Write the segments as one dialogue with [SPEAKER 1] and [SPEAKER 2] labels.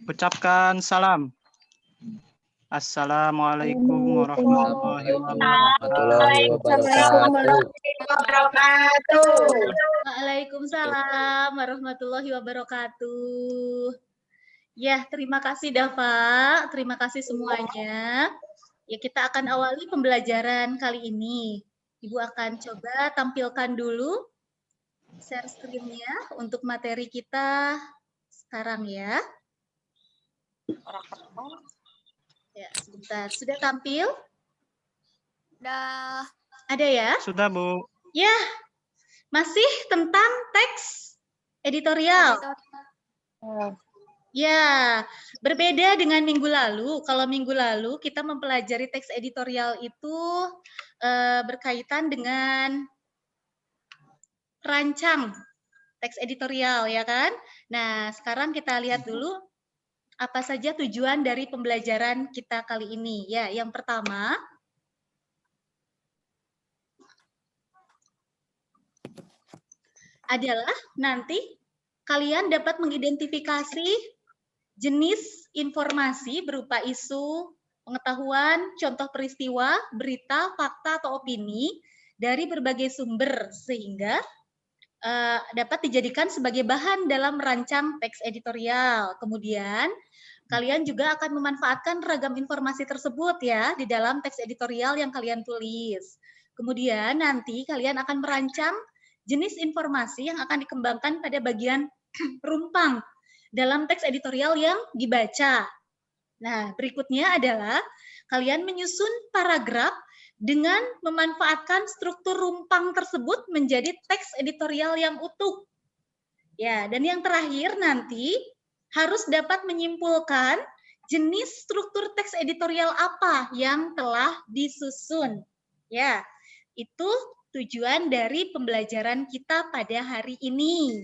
[SPEAKER 1] Ucapkan salam. Assalamualaikum warahmatullahi wabarakatuh.
[SPEAKER 2] Waalaikumsalam warahmatullahi wabarakatuh. Ya, terima kasih Dava, terima kasih semuanya. Ya, kita akan awali pembelajaran kali ini. Ibu akan coba tampilkan dulu share screen-nya untuk materi kita sekarang ya. Ya, sebentar. Sudah tampil?
[SPEAKER 3] Sudah.
[SPEAKER 2] Ada ya?
[SPEAKER 1] Sudah, Bu.
[SPEAKER 2] Ya, masih tentang teks editorial. Ya, berbeda dengan minggu lalu. Kalau minggu lalu kita mempelajari teks editorial itu berkaitan dengan rancang teks editorial, ya kan? Nah, sekarang kita lihat dulu apa saja tujuan dari pembelajaran kita kali ini. Ya, yang pertama adalah nanti kalian dapat mengidentifikasi jenis informasi berupa isu, pengetahuan, contoh peristiwa, berita, fakta, atau opini dari berbagai sumber sehingga dapat dijadikan sebagai bahan dalam merancang teks editorial. Kemudian kalian juga akan memanfaatkan ragam informasi tersebut ya di dalam teks editorial yang kalian tulis. Kemudian nanti kalian akan merancang jenis informasi yang akan dikembangkan pada bagian rumpang dalam teks editorial yang dibaca. Nah, berikutnya adalah kalian menyusun paragraf dengan memanfaatkan struktur rumpang tersebut menjadi teks editorial yang utuh. Ya, dan yang terakhir nanti harus dapat menyimpulkan jenis struktur teks editorial apa yang telah disusun. Ya, itu tujuan dari pembelajaran kita pada hari ini.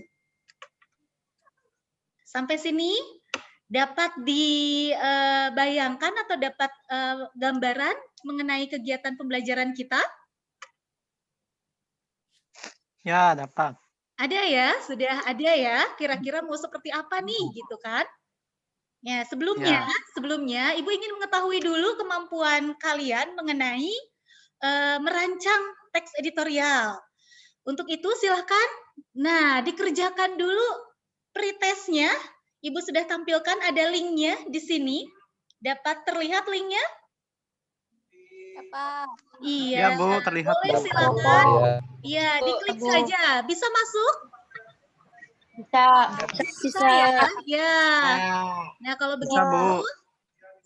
[SPEAKER 2] Sampai sini dapat dibayangkan atau dapat gambaran mengenai kegiatan pembelajaran kita?
[SPEAKER 1] Ya, dapat.
[SPEAKER 2] Ada ya, sudah ada ya. Kira-kira mau seperti apa nih, gitu kan? Ya, sebelumnya Ibu ingin mengetahui dulu kemampuan kalian mengenai merancang teks editorial. Untuk itu silahkan, dikerjakan dulu pretestnya. Ibu sudah tampilkan ada linknya di sini. Dapat terlihat linknya?
[SPEAKER 3] Apa?
[SPEAKER 2] Iya.
[SPEAKER 1] Ya, Bu, terlihat.
[SPEAKER 2] Boleh silakan. Iya, diklik saja. Bisa masuk? Bisa ya. Ya. Nah, kalau begitu,
[SPEAKER 1] Bu.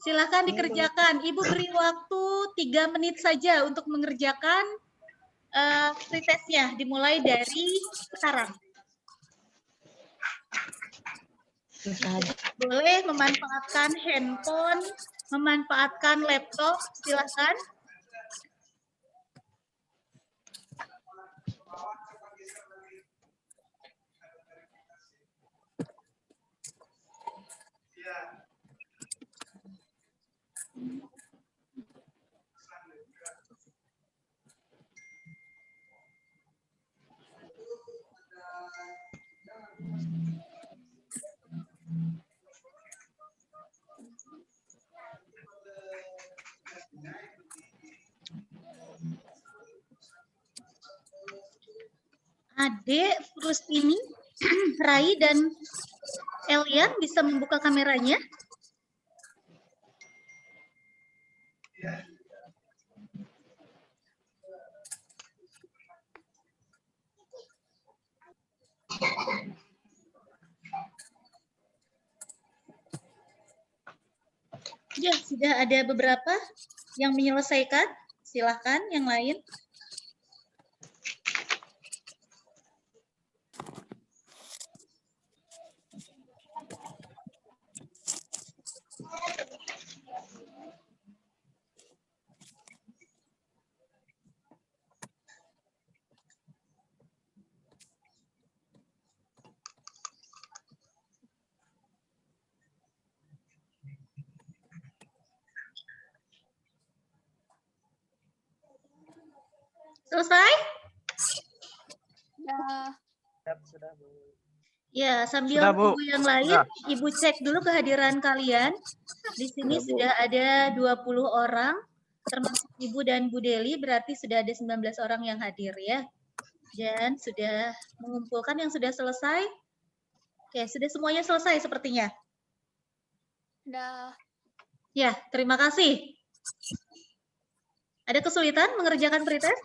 [SPEAKER 2] silakan dikerjakan. Ibu beri waktu 3 menit saja untuk mengerjakan pretestnya. Dimulai dari sekarang. Boleh memanfaatkan handphone, memanfaatkan laptop, silakan. Adik, Frustini, Rai, dan Elian bisa membuka kameranya? Ya, sudah ada beberapa yang menyelesaikan. Silahkan yang lain. Selesai?
[SPEAKER 3] Sudah.
[SPEAKER 1] Sudah, Bu.
[SPEAKER 2] Ya, sambil
[SPEAKER 1] Sudah, Bu.
[SPEAKER 2] tunggu yang lain,
[SPEAKER 1] Sudah.
[SPEAKER 2] Ibu cek dulu kehadiran kalian. Di sini sudah ada 20 orang, termasuk Ibu dan Bu Deli, berarti sudah ada 19 orang yang hadir ya. Dan sudah mengumpulkan yang sudah selesai. Oke, sudah semuanya selesai sepertinya.
[SPEAKER 3] Udah.
[SPEAKER 2] Ya, terima kasih. Ada kesulitan mengerjakan pretest?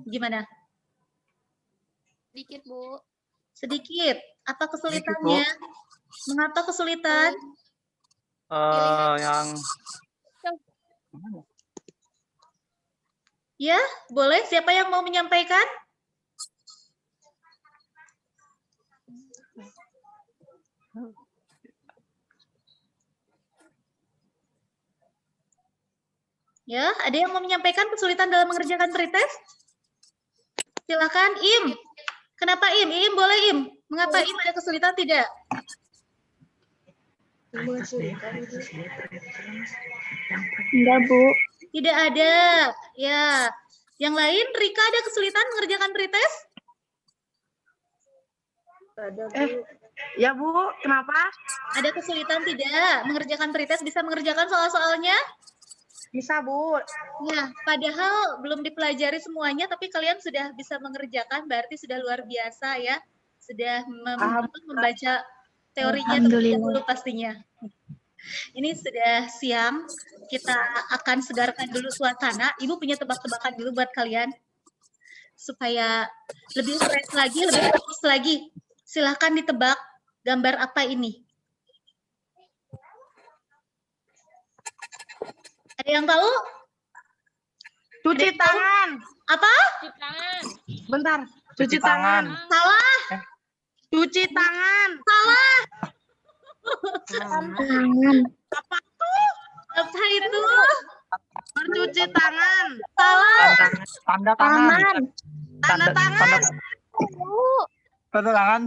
[SPEAKER 2] Gimana?
[SPEAKER 3] Dikit, Bu.
[SPEAKER 2] Sedikit. Apa
[SPEAKER 1] Bu.
[SPEAKER 2] kesulitannya? Mengapa kesulitan?
[SPEAKER 1] Yang
[SPEAKER 2] Ya, boleh. Siapa yang mau menyampaikan? Ya, ada yang mau menyampaikan kesulitan dalam mengerjakan pretest? Silakan, Im. Kenapa Im? Im, boleh Im. Mengapa Im ada kesulitan tidak?
[SPEAKER 4] Enggak, Bu.
[SPEAKER 2] Tidak ada. Ya. Yang lain, Rika ada kesulitan mengerjakan pretest?
[SPEAKER 4] Ya, Bu. Kenapa?
[SPEAKER 2] Ada kesulitan tidak mengerjakan pretest? Bisa mengerjakan soal-soalnya?
[SPEAKER 4] Bisa, Bu.
[SPEAKER 2] Ya, padahal belum dipelajari semuanya, tapi kalian sudah bisa mengerjakan, berarti sudah luar biasa ya. Sudah membaca teorinya terlebih dahulu pastinya. Ini sudah siang, kita akan segarkan dulu suasana. Ibu punya tebak-tebakan dulu buat kalian. Supaya lebih fresh lagi, lebih fokus lagi. Silahkan ditebak gambar apa ini. Ada yang tahu?
[SPEAKER 4] Cuci tangan.
[SPEAKER 2] Apa?
[SPEAKER 3] Cuci tangan.
[SPEAKER 4] Bentar.
[SPEAKER 1] cuci tangan.
[SPEAKER 2] Salah.
[SPEAKER 4] Cuci tangan.
[SPEAKER 2] Salah.
[SPEAKER 4] Tangan.
[SPEAKER 2] Apa itu?
[SPEAKER 4] Bercuci tangan.
[SPEAKER 2] Salah.
[SPEAKER 1] Tanda tangan.
[SPEAKER 4] Tanda tangan.
[SPEAKER 1] Tanda tangan.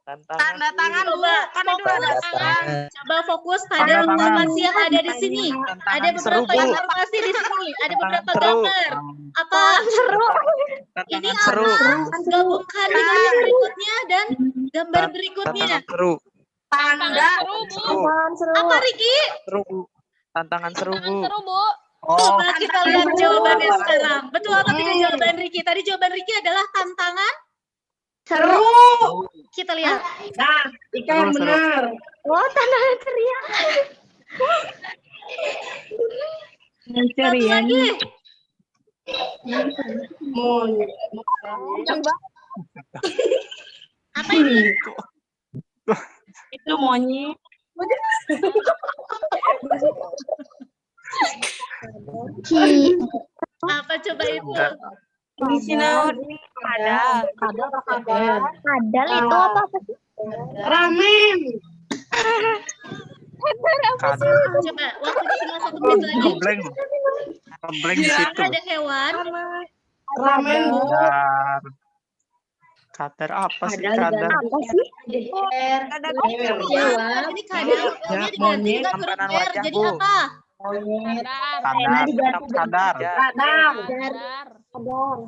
[SPEAKER 4] Tanda tangan, Bu.
[SPEAKER 2] Coba
[SPEAKER 4] Kan itu ada tangan.
[SPEAKER 2] Coba fokus pada
[SPEAKER 1] Tanda tangan.
[SPEAKER 2] informasi yang ada di sini. Ada
[SPEAKER 1] Seru,
[SPEAKER 2] beberapa
[SPEAKER 1] Bu.
[SPEAKER 2] informasi di sini. Ada beberapa
[SPEAKER 1] Seru.
[SPEAKER 2] gambar. Apa? Ini
[SPEAKER 1] Seru.
[SPEAKER 2] apa? Gabungkan dengan yang berikutnya dan gambar berikutnya.
[SPEAKER 5] Seru,
[SPEAKER 4] Tanda.
[SPEAKER 3] Seru, Bu.
[SPEAKER 2] Apa, Riki?
[SPEAKER 5] seru Bu. Tantangan seru
[SPEAKER 3] Tantangan
[SPEAKER 5] Bu.
[SPEAKER 3] seru, Bu.
[SPEAKER 1] Oh,
[SPEAKER 2] Coba kita lihat jawabannya sekarang. Betul atau tidak jawaban Riki? Tadi jawaban Riki adalah tantangan.
[SPEAKER 4] Seru.
[SPEAKER 2] Kita lihat.
[SPEAKER 4] Nah, Ika yang
[SPEAKER 5] Seru.
[SPEAKER 4] benar.
[SPEAKER 2] Oh, tantangan ceria. Satu lagi. Apa ini?
[SPEAKER 4] Itu monyet.
[SPEAKER 2] Apa coba itu?
[SPEAKER 4] Di sini ada.
[SPEAKER 2] Kadal itu apa sih?
[SPEAKER 4] Ramen.
[SPEAKER 1] kadang
[SPEAKER 2] Coba, waktunya tinggal 1 menit lagi.
[SPEAKER 1] ngebleng. Ngebleng di situ.
[SPEAKER 2] Ada hewan.
[SPEAKER 4] Ramen, Bu.
[SPEAKER 1] Kadar. Kadar apa sih kadar?
[SPEAKER 2] Hewan. Ini kadal. Ini diganti dengan huruf
[SPEAKER 5] Tampanan
[SPEAKER 2] R.
[SPEAKER 5] wajah,
[SPEAKER 2] Jadi
[SPEAKER 5] Bu.
[SPEAKER 2] apa?
[SPEAKER 3] Kadar.
[SPEAKER 1] Kadar.
[SPEAKER 4] Radar.
[SPEAKER 3] Kadar.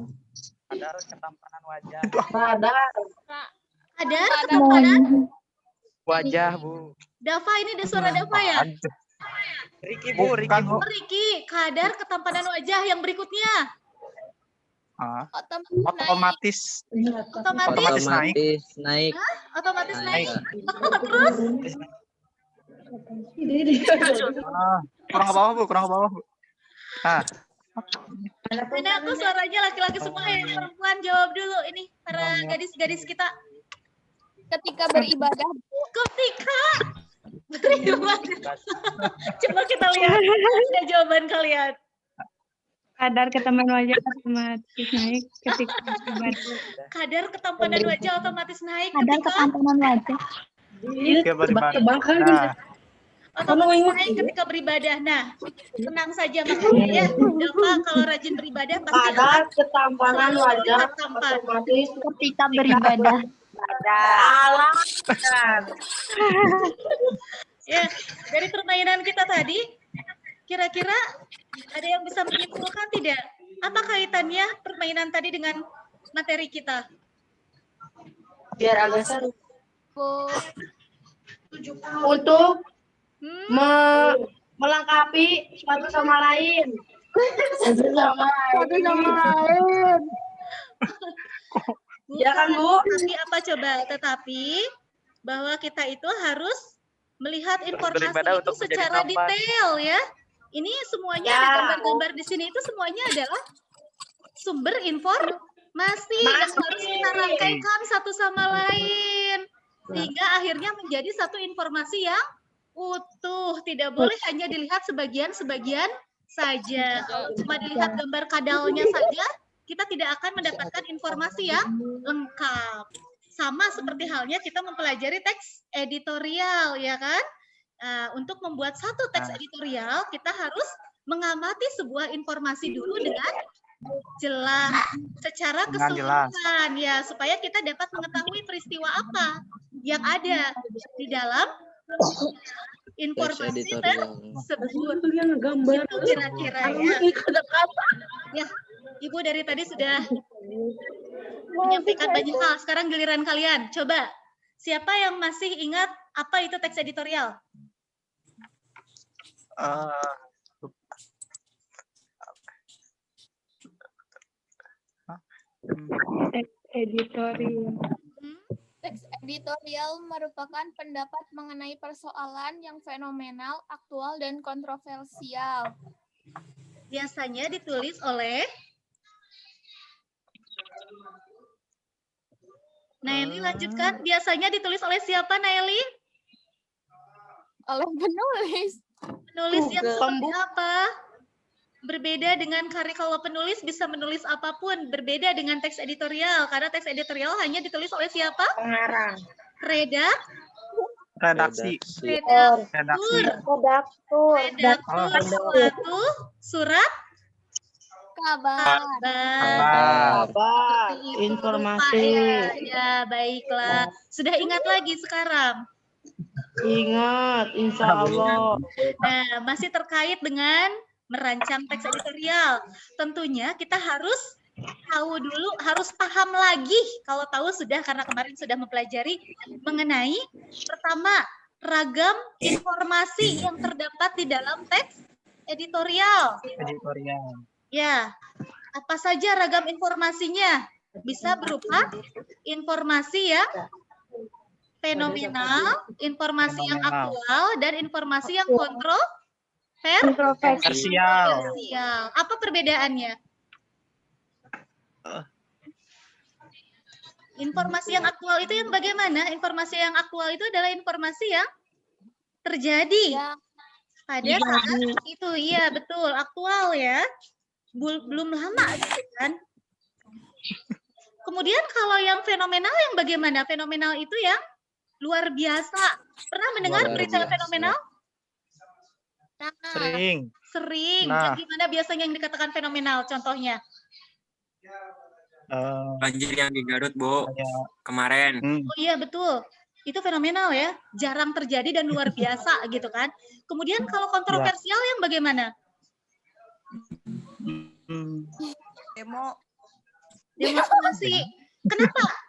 [SPEAKER 5] Kadar ketampanan wajah.
[SPEAKER 4] Radar.
[SPEAKER 2] Kadar ketampanan.
[SPEAKER 5] Wajah Bu.
[SPEAKER 2] Dava, ini ada suara Dava ya?
[SPEAKER 5] Riki Bu, Riki
[SPEAKER 1] Bukan,
[SPEAKER 5] Bu.
[SPEAKER 1] Bu.
[SPEAKER 2] Riki, kadar ketampanan wajah yang berikutnya.
[SPEAKER 1] Ah,
[SPEAKER 3] Otomatis naik.
[SPEAKER 1] otomatis naik.
[SPEAKER 5] naik.
[SPEAKER 2] Otomatis naik. Terus?
[SPEAKER 1] Kurang ke bawah, Bu, kurang ke bawah, Bu. Nah,
[SPEAKER 2] Mana aku suaranya laki-laki semua yang perempuan jawab dulu. Ini para gadis-gadis kita.
[SPEAKER 3] Ketika beribadah,
[SPEAKER 2] Ketika beribadah. Coba kita lihat ada jawaban kalian.
[SPEAKER 6] Kadar ketampanan wajah otomatis naik ketika beribadah.
[SPEAKER 2] Kadar ketampanan wajah otomatis naik
[SPEAKER 6] Kadar
[SPEAKER 2] ketika
[SPEAKER 6] ketampanan wajah.
[SPEAKER 1] dia beribadah. Nah,
[SPEAKER 2] otomatis naik ketika beribadah. Nah, tenang saja makanya ya. Dava kalau rajin beribadah pasti
[SPEAKER 4] Ada ketampanan wajah
[SPEAKER 2] tampan.
[SPEAKER 4] otomatis.
[SPEAKER 6] Ketika beribadah.
[SPEAKER 4] Alah.
[SPEAKER 2] Ya, dari permainan kita tadi, kira-kira ada yang bisa menyimpulkan tidak? Apa kaitannya permainan tadi dengan materi kita?
[SPEAKER 4] Biar agak seru.
[SPEAKER 3] Bu.
[SPEAKER 4] Untuk
[SPEAKER 2] Hmm,
[SPEAKER 4] melengkapi satu sama lain. Ya kan, Bu?
[SPEAKER 2] Tapi apa coba? Tetapi bahwa kita itu harus melihat informasi
[SPEAKER 5] Beribadah
[SPEAKER 2] itu
[SPEAKER 5] untuk menjadi
[SPEAKER 2] secara
[SPEAKER 5] tampan.
[SPEAKER 2] detail ya. Ini semuanya
[SPEAKER 4] Ya.
[SPEAKER 2] ada gambar-gambar di sini itu semuanya adalah sumber informasi yang harus kita rangkaikan satu sama lain sehingga akhirnya menjadi satu informasi yang utuh. Tidak boleh hanya dilihat sebagian-sebagian saja. Cuma dilihat gambar kadalnya saja, kita tidak akan mendapatkan informasi yang lengkap. Sama seperti halnya kita mempelajari teks editorial, ya kan? Untuk membuat satu teks editorial, kita harus mengamati sebuah informasi dulu dengan jelas, secara
[SPEAKER 1] Dengan jelas.
[SPEAKER 2] keseluruhan, ya, supaya kita dapat mengetahui peristiwa apa yang ada di dalam informasi tersebut. Itu kira-kira ya. Ya, Ibu dari tadi sudah menyampaikan banyak hal. Sekarang giliran kalian. Coba, siapa yang masih ingat apa itu teks editorial?
[SPEAKER 6] Editorial.
[SPEAKER 3] Teks editorial merupakan pendapat mengenai persoalan yang fenomenal, aktual, dan kontroversial.
[SPEAKER 2] Biasanya ditulis oleh Naeli, lanjutkan. Biasanya ditulis oleh siapa, Naeli?
[SPEAKER 3] Oleh penulis.
[SPEAKER 2] Penulis yang seperti apa? Berbeda dengan kalau penulis bisa menulis apapun, berbeda dengan teks editorial karena teks editorial hanya ditulis oleh siapa?
[SPEAKER 4] Pengarang.
[SPEAKER 1] Redaksi.
[SPEAKER 2] Redaktur suatu surat
[SPEAKER 3] Kabar.
[SPEAKER 2] kabar.
[SPEAKER 4] Kabar.
[SPEAKER 2] Seperti itu,
[SPEAKER 4] Informasi.
[SPEAKER 2] Pak, ya, baiklah. Sudah ingat lagi sekarang?
[SPEAKER 4] Ingat, insya Allah.
[SPEAKER 2] Nah, masih terkait dengan merancang teks editorial. Tentunya kita harus tahu dulu, harus paham lagi. Kalau tahu sudah, karena kemarin sudah mempelajari mengenai pertama, ragam informasi yang terdapat di dalam teks editorial. Ya, apa saja ragam informasinya? Bisa berupa informasi yang fenomenal, informasi yang aktual, dan informasi yang kontroversial. Apa perbedaannya? Informasi yang aktual itu yang bagaimana? Informasi yang aktual itu adalah informasi yang terjadi pada saat itu. Iya, betul. Aktual ya. Belum lama gitu kan. Kemudian kalau yang fenomenal yang bagaimana? Fenomenal itu yang luar biasa. Pernah mendengar berita fenomenal?
[SPEAKER 1] Sering.
[SPEAKER 2] Sering. Gimana biasanya yang dikatakan fenomenal? Contohnya?
[SPEAKER 7] Banjir yang di Garut, Bu. Kemarin.
[SPEAKER 2] Oh iya, betul. Itu fenomenal ya. Jarang terjadi dan luar biasa gitu kan. Kemudian kalau kontroversial yang bagaimana? Demonstrasi.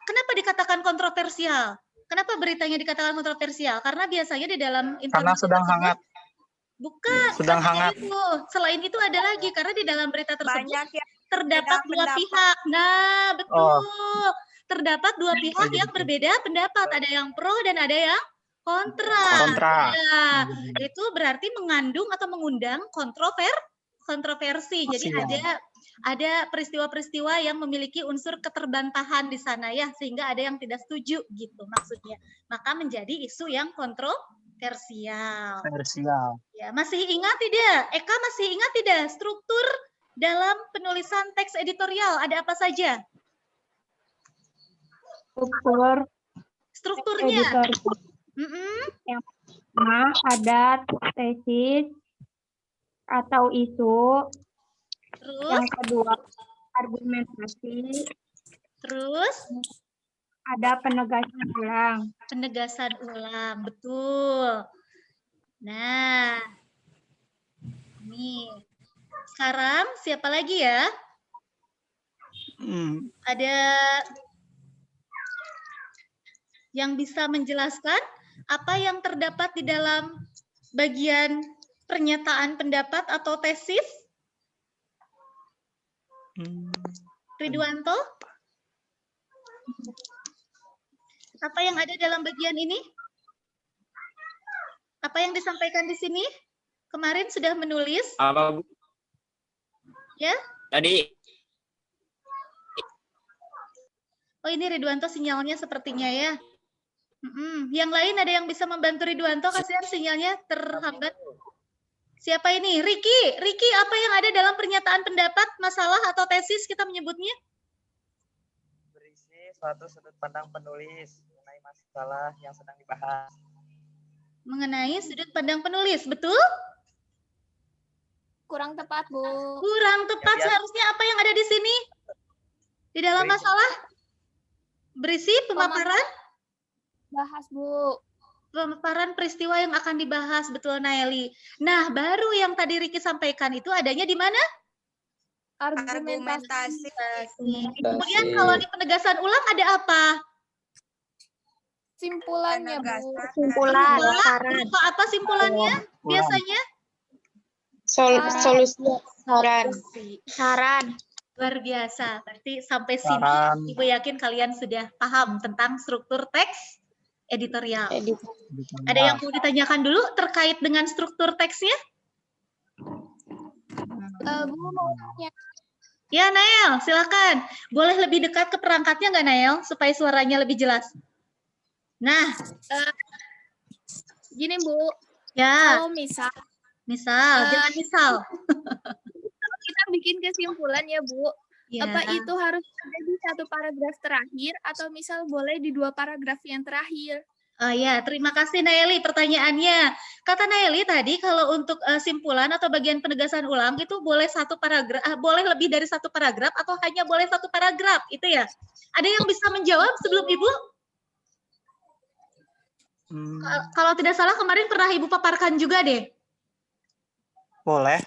[SPEAKER 2] Kenapa dikatakan kontroversial? Kenapa beritanya dikatakan kontroversial? Karena biasanya di dalam internet
[SPEAKER 1] Karena sedang hangat.
[SPEAKER 2] Bukan.
[SPEAKER 1] Sedang hangat.
[SPEAKER 2] Selain itu ada lagi karena di dalam berita tersebut terdapat
[SPEAKER 8] beda
[SPEAKER 2] dua
[SPEAKER 8] pendapat.
[SPEAKER 2] pihak. Nah, betul. Terdapat dua pihak yang berbeda pendapat. Ada yang pro dan ada yang kontra. Ya, itu berarti mengandung atau mengundang kontroversi. Jadi ada peristiwa-peristiwa yang memiliki unsur keterbantahan di sana ya, sehingga ada yang tidak setuju gitu maksudnya. Maka menjadi isu yang kontroversial. Ya, masih ingat tidak? Eka masih ingat tidak struktur dalam penulisan teks editorial ada apa saja? Strukturnya.
[SPEAKER 6] Yang pertama ada tesis atau isu.
[SPEAKER 2] Terus?
[SPEAKER 6] Yang kedua argumentasi.
[SPEAKER 2] Terus?
[SPEAKER 6] Ada penegasan ulang.
[SPEAKER 2] Penegasan ulang, betul. Nah, nih. Sekarang siapa lagi ya? Ada yang bisa menjelaskan apa yang terdapat di dalam bagian pernyataan pendapat atau tesis? Ridwanto? Apa yang ada dalam bagian ini? Apa yang disampaikan di sini? Kemarin sudah menulis.
[SPEAKER 7] Apa, Bu?
[SPEAKER 2] Ya?
[SPEAKER 7] Tadi
[SPEAKER 2] Oh, ini Ridwanto sinyalnya sepertinya ya. Yang lain ada yang bisa membantu Ridwanto? Kasihan sinyalnya terhambat. Siapa ini? Riki. Riki, apa yang ada dalam pernyataan pendapat, masalah atau tesis kita menyebutnya?
[SPEAKER 5] Berisi suatu sudut pandang penulis mengenai masalah yang sedang dibahas.
[SPEAKER 2] Mengenai sudut pandang penulis, betul?
[SPEAKER 3] Kurang tepat, Bu.
[SPEAKER 2] Kurang tepat, seharusnya apa yang ada di sini? Di dalam masalah? Berisi pemaparan?
[SPEAKER 3] Bahas, Bu.
[SPEAKER 2] Pemaparan peristiwa yang akan dibahas, betul Naeli. Nah, baru yang tadi Riki sampaikan itu adanya di mana?
[SPEAKER 3] Argumentasi.
[SPEAKER 2] Kemudian kalau di penegasan ulang ada apa?
[SPEAKER 3] Simpulannya, Bu.
[SPEAKER 6] Simpulan, saran.
[SPEAKER 2] Berupa apa simpulannya biasanya?
[SPEAKER 6] Solusi, saran.
[SPEAKER 2] Luar biasa. Berarti sampai sini
[SPEAKER 1] Saran.
[SPEAKER 2] Ibu yakin kalian sudah paham tentang struktur teks editorial. Ada yang mau ditanyakan dulu terkait dengan struktur teksnya?
[SPEAKER 3] Bu mau tanya.
[SPEAKER 2] Ya, Nael, silakan. Boleh lebih dekat ke perangkatnya nggak, Nael, supaya suaranya lebih jelas? Nah,
[SPEAKER 3] Gini, Bu.
[SPEAKER 2] ya,
[SPEAKER 3] Kalau misal
[SPEAKER 2] jangan misal.
[SPEAKER 3] kita bikin kesimpulan ya, Bu.
[SPEAKER 2] Ya.
[SPEAKER 3] Apa itu harus ada di satu paragraf terakhir atau misal boleh di 2 paragraf yang terakhir?
[SPEAKER 2] Oh ya, terima kasih Naeli pertanyaannya. Kata Naeli tadi kalau untuk simpulan atau bagian penegasan ulang itu boleh satu paragraf, boleh lebih dari satu paragraf atau hanya boleh satu paragraf, itu ya. Ada yang bisa menjawab sebelum Ibu? Kalau tidak salah kemarin pernah Ibu paparkan juga deh.
[SPEAKER 1] Boleh.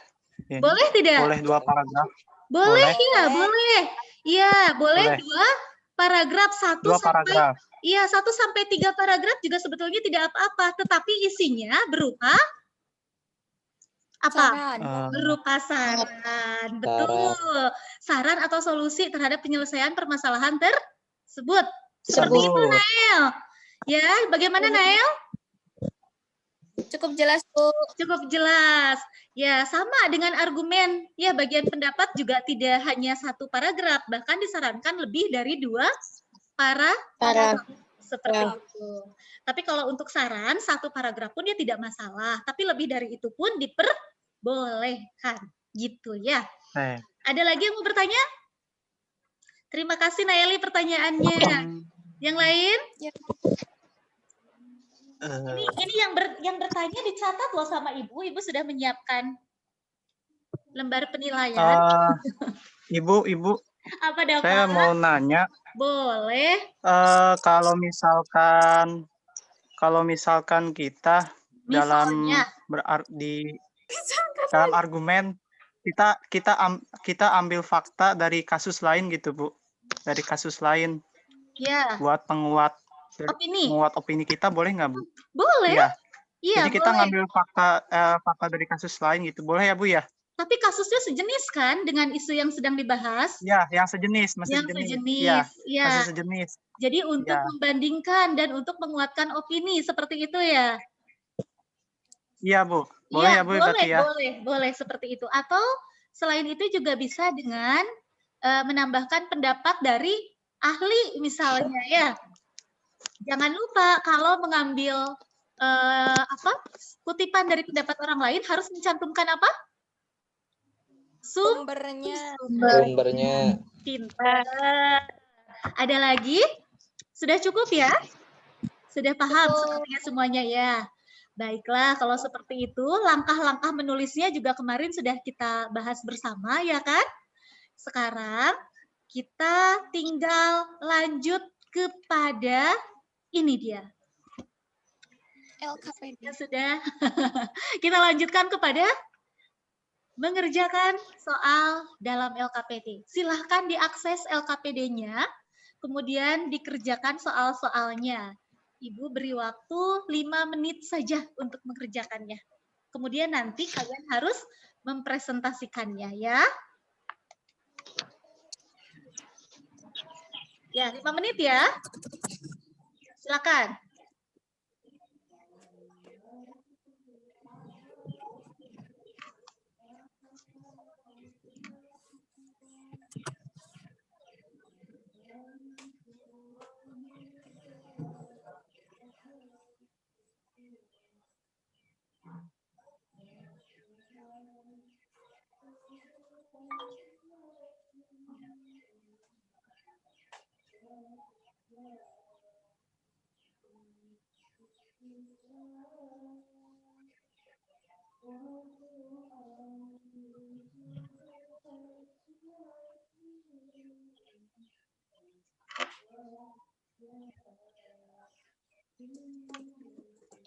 [SPEAKER 1] Ya.
[SPEAKER 2] Boleh tidak?
[SPEAKER 1] Boleh 2 paragraf.
[SPEAKER 2] Boleh,
[SPEAKER 1] Boleh.
[SPEAKER 2] ya, boleh. Iya, boleh
[SPEAKER 1] Boleh.
[SPEAKER 2] 2 paragraf, 1
[SPEAKER 1] 2
[SPEAKER 2] sampai
[SPEAKER 1] paragraf.
[SPEAKER 2] iya 1 sampai 3 paragraf juga sebetulnya tidak apa-apa, tetapi isinya berupa apa?
[SPEAKER 3] Saran.
[SPEAKER 2] Berupa saran. Betul. Saran atau solusi terhadap penyelesaian permasalahan tersebut. Seperti itu, Nael. Ya, bagaimana Nael?
[SPEAKER 3] Cukup jelas, Bu.
[SPEAKER 2] Cukup jelas. Ya, sama dengan argumen. Ya, bagian pendapat juga tidak hanya 1 paragraf, bahkan disarankan lebih dari 2 paragraf. Seperti itu. Tapi kalau untuk saran, 1 paragraf pun dia tidak masalah. Tapi lebih dari itu pun diperbolehkan. Gitu ya. Ada lagi yang mau bertanya? Terima kasih Naeli pertanyaannya. Yang lain?
[SPEAKER 3] Ya.
[SPEAKER 2] Ini yang bertanya dicatat loh sama Ibu. Ibu sudah menyiapkan lembar penilaian.
[SPEAKER 1] Ibu,
[SPEAKER 2] Apa dapat?
[SPEAKER 1] saya mau nanya.
[SPEAKER 2] Boleh.
[SPEAKER 1] Kalau misalkan kita
[SPEAKER 2] Misalnya.
[SPEAKER 1] dalam argumen kita ambil fakta dari kasus lain gitu, Bu. Dari kasus lain.
[SPEAKER 2] Ya.
[SPEAKER 1] Buat penguat opini kita boleh nggak, Bu?
[SPEAKER 2] Boleh.
[SPEAKER 1] Iya.
[SPEAKER 2] Iya,
[SPEAKER 1] Jadi kita
[SPEAKER 2] boleh.
[SPEAKER 1] ngambil fakta dari kasus lain gitu. Boleh ya, Bu ya?
[SPEAKER 2] Tapi kasusnya sejenis kan dengan isu yang sedang dibahas?
[SPEAKER 1] Ya, yang sejenis, masih
[SPEAKER 2] Yang
[SPEAKER 1] sejenis.
[SPEAKER 2] sejenis. Ya.
[SPEAKER 1] Masih sejenis.
[SPEAKER 2] Jadi untuk
[SPEAKER 1] Ya.
[SPEAKER 2] membandingkan dan untuk menguatkan opini seperti itu ya?
[SPEAKER 1] Iya, Bu. Boleh ya, Bu, berarti ya?
[SPEAKER 2] Boleh seperti itu. Atau selain itu juga bisa dengan menambahkan pendapat dari ahli misalnya ya. Jangan lupa kalau mengambil kutipan dari pendapat orang lain harus mencantumkan apa?
[SPEAKER 3] Sumbernya.
[SPEAKER 2] Pintar. Ada lagi? Sudah cukup ya? Sudah paham sepertinya semuanya ya? Baiklah, kalau seperti itu, langkah-langkah menulisnya juga kemarin sudah kita bahas bersama, ya kan? Sekarang kita tinggal lanjut kepada ini dia.
[SPEAKER 3] LKPD.
[SPEAKER 2] Ya sudah. Kita lanjutkan kepada mengerjakan soal dalam LKPD. Silahkan diakses LKPD-nya, kemudian dikerjakan soal-soalnya. Ibu beri waktu 5 menit saja untuk mengerjakannya. Kemudian nanti kalian harus mempresentasikannya ya. Ya, 5 menit ya. Silakan.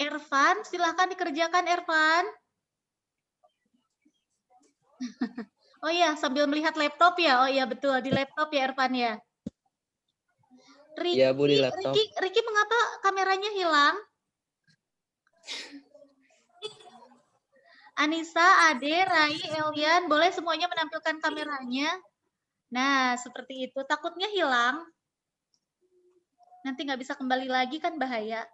[SPEAKER 2] Ervan, silahkan dikerjakan Ervan. Oh iya, sambil melihat laptop ya. Oh iya betul, di laptop ya Ervan ya.
[SPEAKER 8] Iya, Bu, di laptop.
[SPEAKER 2] Riki, mengapa kameranya hilang? Anissa, Ade, Rai, Elian, boleh semuanya menampilkan kameranya? Nah, seperti itu. Takutnya hilang. Nanti nggak bisa kembali lagi kan bahaya.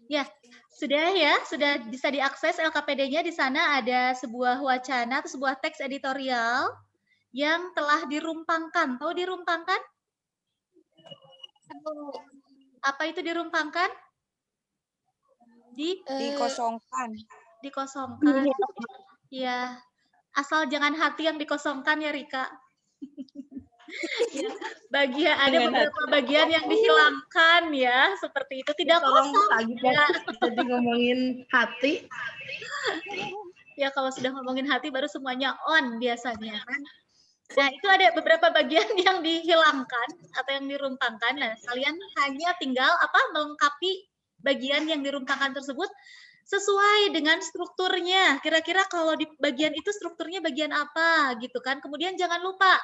[SPEAKER 2] Ya, sudah ya, sudah bisa diakses LKPD-nya. Di sana ada sebuah wacana atau sebuah teks editorial yang telah dirumpangkan. Tahu dirumpangkan? Apa itu dirumpangkan?
[SPEAKER 6] Dikosongkan.
[SPEAKER 2] Dikosongkan. Ya, asal jangan hati yang dikosongkan ya Rika. Ya, ada beberapa bagian yang dihilangkan ya, seperti itu. Tidak kosong.
[SPEAKER 4] Ya. Jadi ngomongin hati.
[SPEAKER 2] Ya kalau sudah ngomongin hati baru semuanya on biasanya kan. Nah itu ada beberapa bagian yang dihilangkan atau yang dirumpangkan. Nah kalian hanya tinggal melengkapi bagian yang dirumpangkan tersebut sesuai dengan strukturnya. Kira-kira kalau di bagian itu strukturnya bagian apa gitu kan. Kemudian jangan lupa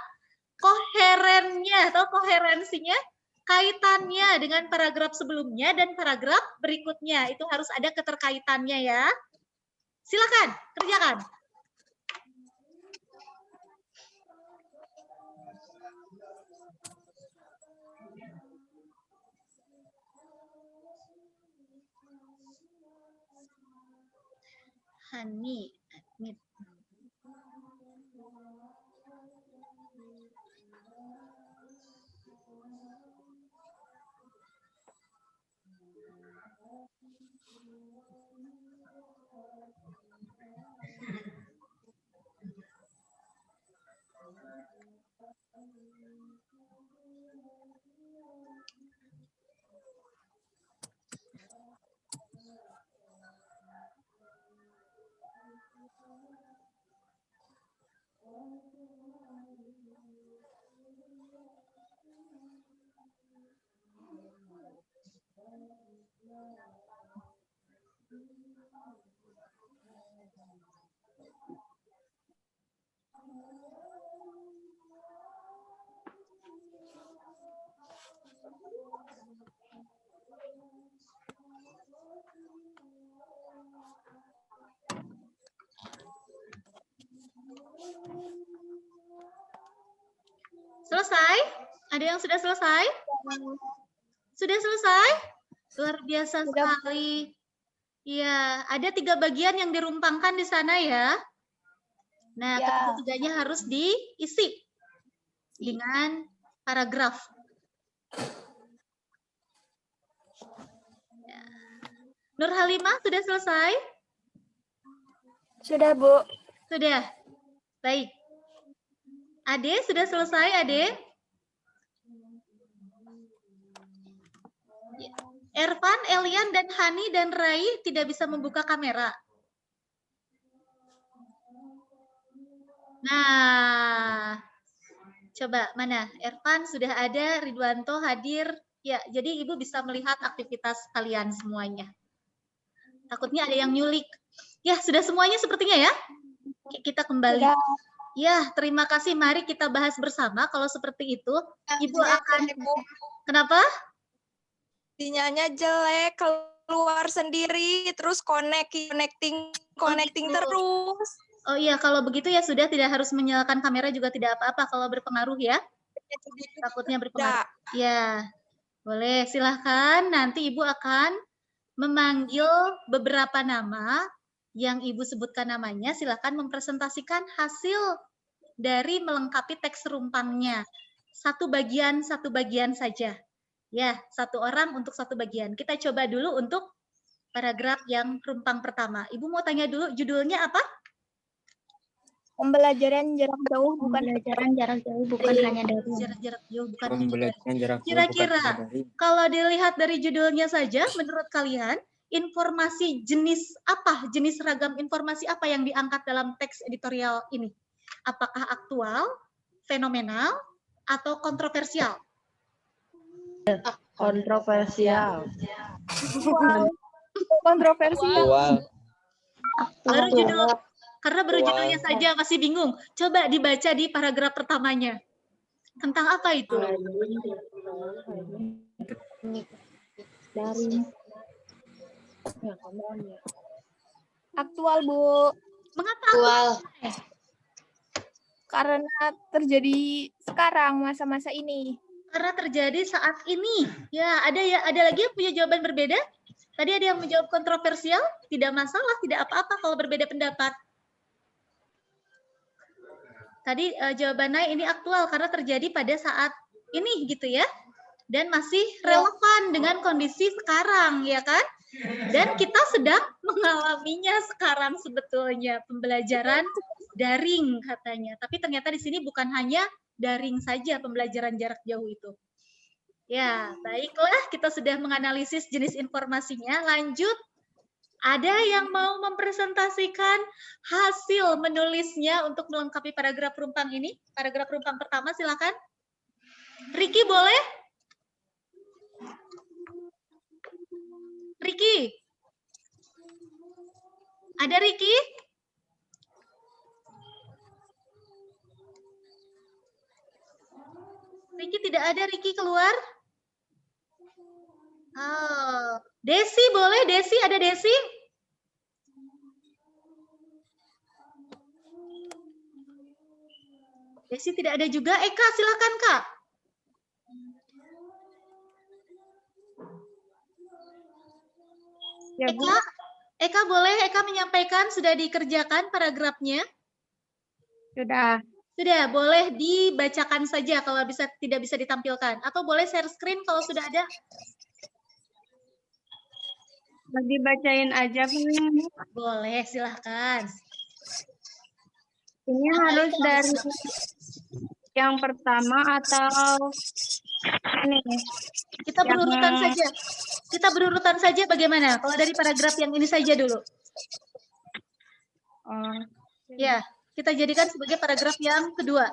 [SPEAKER 2] koherennya atau koherensinya, kaitannya dengan paragraf sebelumnya dan paragraf berikutnya. Itu harus ada keterkaitannya ya. Silakan, kerjakan. Hani, admit. Selesai? Ada yang sudah selesai? Sudah selesai? Luar biasa sekali. Ya, ada 3 bagian yang dirumpangkan di sana ya. Nah, ketiga-tiganya harus diisi dengan paragraf. Nur Halimah sudah selesai?
[SPEAKER 6] Sudah, Bu.
[SPEAKER 2] Sudah. Baik. Ade, sudah selesai, Ade? Ervan, Elian, dan Hani, dan Rai tidak bisa membuka kamera. Nah, coba mana? Ervan sudah ada, Ridwanto hadir. Ya, jadi Ibu bisa melihat aktivitas kalian semuanya. Takutnya ada yang nyulik. Ya, sudah semuanya sepertinya ya? Kita kembali. Ya, terima kasih. Mari kita bahas bersama. Kalau seperti itu, Ibu akan... Kenapa?
[SPEAKER 8] Sinyalnya jelek, keluar sendiri, terus connecting
[SPEAKER 2] gitu.
[SPEAKER 8] terus.
[SPEAKER 2] Oh iya, kalau begitu ya sudah, tidak harus menyalakan kamera juga tidak apa-apa kalau berpengaruh ya. Takutnya berpengaruh. Ya, boleh. Silahkan. Nanti Ibu akan memanggil beberapa nama yang Ibu sebutkan namanya. Silahkan mempresentasikan hasil dari melengkapi teks rumpangnya. Satu bagian saja. Ya, satu orang untuk satu bagian. Kita coba dulu untuk paragraf yang rumpang pertama. Ibu mau tanya dulu judulnya apa?
[SPEAKER 3] Pembelajaran jarak jauh bukan
[SPEAKER 6] Pembelajaran jarak jauh bukan hanya dari.
[SPEAKER 2] Jarak jauh bukan hanya dari.
[SPEAKER 7] Pembelajaran jarak jauh
[SPEAKER 2] Kira-kira
[SPEAKER 7] bukan dari.
[SPEAKER 2] kalau dilihat dari judulnya saja, menurut kalian informasi jenis apa, jenis ragam informasi apa yang diangkat dalam teks editorial ini? Apakah aktual, fenomenal, atau kontroversial?
[SPEAKER 4] Kontroversial.
[SPEAKER 3] kontroversial.
[SPEAKER 2] Baru judul, karena baru judulnya saja masih bingung. Coba dibaca di paragraf pertamanya. Tentang apa itu?
[SPEAKER 6] Dari
[SPEAKER 3] Aktual, Bu.
[SPEAKER 2] Mengapa?
[SPEAKER 3] Karena terjadi sekarang masa-masa ini.
[SPEAKER 2] Karena terjadi saat ini. Ya, ada lagi yang punya jawaban berbeda? Tadi ada yang menjawab kontroversial, tidak masalah, tidak apa-apa kalau berbeda pendapat. Tadi jawabannya ini aktual karena terjadi pada saat ini gitu ya. Dan masih relevan dengan kondisi sekarang, ya kan? Dan kita sedang mengalaminya sekarang sebetulnya, pembelajaran daring katanya. Tapi ternyata di sini bukan hanya daring saja pembelajaran jarak jauh itu. Ya, baiklah, kita sudah menganalisis jenis informasinya. Lanjut, ada yang mau mempresentasikan hasil menulisnya untuk melengkapi paragraf rumpang ini? Paragraf rumpang pertama, silakan. Riki, boleh? Riki? Ada Riki? Riki tidak ada, Riki keluar. Oh, Desi boleh? Desi, ada Desi? Desi tidak ada juga. Eka, silakan Kak.
[SPEAKER 3] Ya, Bu.
[SPEAKER 2] Eka boleh? Eka menyampaikan sudah dikerjakan paragrafnya?
[SPEAKER 3] Sudah.
[SPEAKER 2] Sudah, boleh dibacakan saja kalau tidak bisa ditampilkan. Atau boleh share screen kalau sudah ada.
[SPEAKER 3] Dibacain aja, Bu.
[SPEAKER 2] Boleh, silahkan.
[SPEAKER 3] Ini harus dari yang pertama atau ini?
[SPEAKER 2] Kita berurutan saja. Kita berurutan saja bagaimana? Kalau dari paragraf yang ini saja dulu. Ya, kita jadikan sebagai paragraf yang kedua.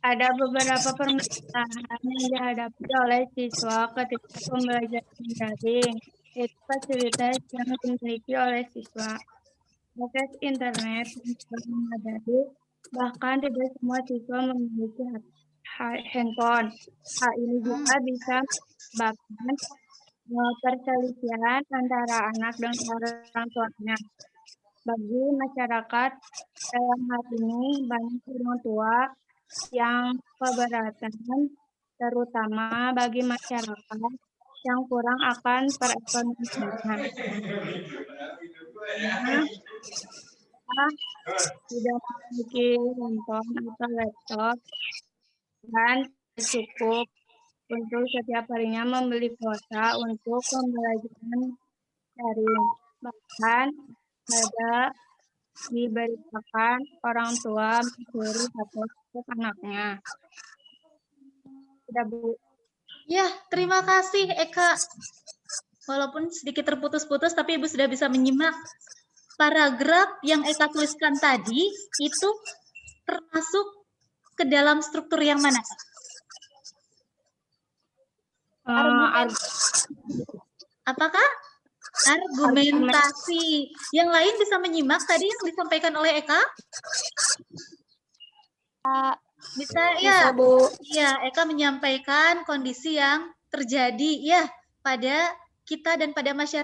[SPEAKER 3] Ada beberapa permasalahan yang dihadapi oleh siswa ketika pembelajaran daring. Itu fasilitas yang dimiliki oleh siswa. Akses internet yang memadai, bahkan tidak semua siswa memiliki handphone. Hal ini juga bisa menyebabkan perselisihan antara anak dan orang tuanya. Bagi masyarakat dalam hal ini banyak orang tua yang keberatan, terutama bagi masyarakat yang kurang akan perekonomian. Tidak memiliki handphone atau laptop dan cukup untuk setiap harinya membeli kuota untuk pembelajaran daring. Bahkan ada diberitakan orang tua mencuri HP untuk anaknya. Sudah, Bu.
[SPEAKER 2] Ya, terima kasih Eka. Walaupun sedikit terputus-putus, tapi Ibu sudah bisa menyimak. Paragraf yang Eka tuliskan tadi, itu termasuk ke dalam struktur yang mana? Apakah? Argumentasi. Yang lain bisa menyimak tadi yang disampaikan oleh Eka? Bisa ya?
[SPEAKER 8] Bu.
[SPEAKER 2] Iya, Eka menyampaikan kondisi yang terjadi ya pada kita dan pada masyarakat.